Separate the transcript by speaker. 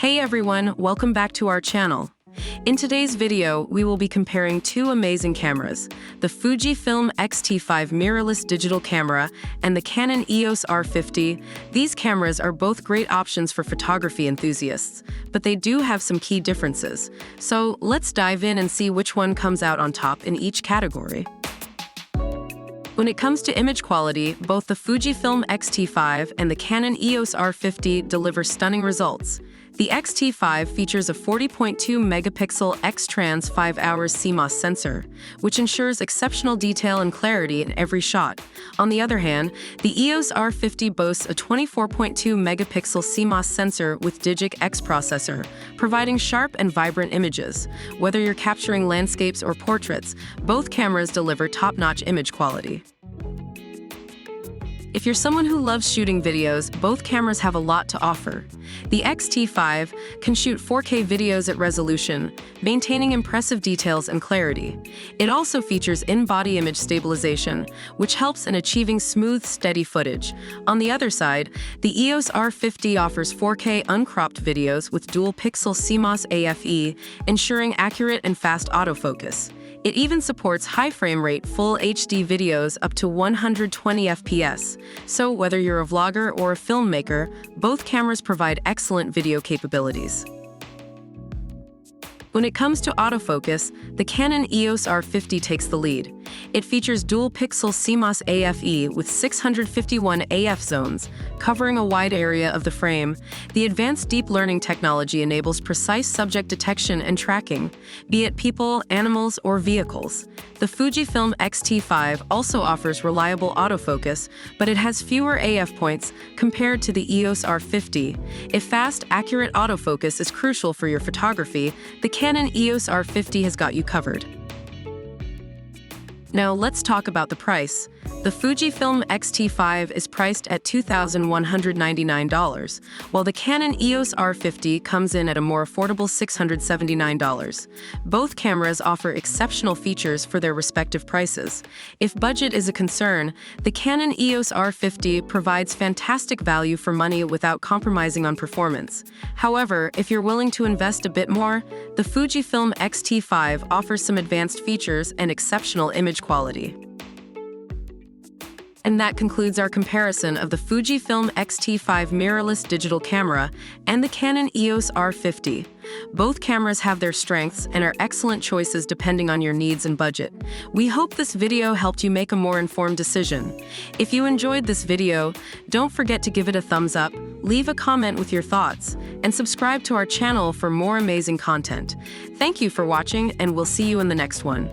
Speaker 1: Hey everyone, welcome back to our channel. In today's video, we will be comparing two amazing cameras, the Fujifilm X-T5 mirrorless digital camera and the Canon EOS R50. These cameras are both great options for photography enthusiasts, but they do have some key differences. So let's dive in and see which one comes out on top in each category. When it comes to image quality, both the Fujifilm X-T5 and the Canon EOS R50 deliver stunning results. The X-T5 features a 40.2 megapixel X-Trans 5-hours CMOS sensor, which ensures exceptional detail and clarity in every shot. On the other hand, the EOS R50 boasts a 24.2 megapixel CMOS sensor with Digic X processor, providing sharp and vibrant images. Whether you're capturing landscapes or portraits, both cameras deliver top-notch image quality. If you're someone who loves shooting videos, both cameras have a lot to offer. The X-T5 can shoot 4K videos at resolution, maintaining impressive details and clarity. It also features in-body image stabilization, which helps in achieving smooth, steady footage. On the other side, the EOS R50 offers 4K uncropped videos with dual-pixel CMOS AFE, ensuring accurate and fast autofocus. It even supports high frame rate full HD videos up to 120 FPS. So whether you're a vlogger or a filmmaker, both cameras provide excellent video capabilities. When it comes to autofocus, the Canon EOS R50 takes the lead. It features dual-pixel CMOS AFE with 651 AF zones, covering a wide area of the frame. The advanced deep learning technology enables precise subject detection and tracking, be it people, animals, or vehicles. The Fujifilm X-T5 also offers reliable autofocus, but it has fewer AF points compared to the EOS R50. If fast, accurate autofocus is crucial for your photography, the Canon EOS R50 has got you covered. Now let's talk about the price. The Fujifilm X-T5 is priced at $2,199, while the Canon EOS R50 comes in at a more affordable $679. Both cameras offer exceptional features for their respective prices. If budget is a concern, the Canon EOS R50 provides fantastic value for money without compromising on performance. However, if you're willing to invest a bit more, the Fujifilm X-T5 offers some advanced features and exceptional image quality. And that concludes our comparison of the Fujifilm X-T5 mirrorless digital camera and the Canon EOS R50. Both cameras have their strengths and are excellent choices depending on your needs and budget. We hope this video helped you make a more informed decision. If you enjoyed this video, don't forget to give it a thumbs up, leave a comment with your thoughts, and subscribe to our channel for more amazing content. Thank you for watching, and we'll see you in the next one.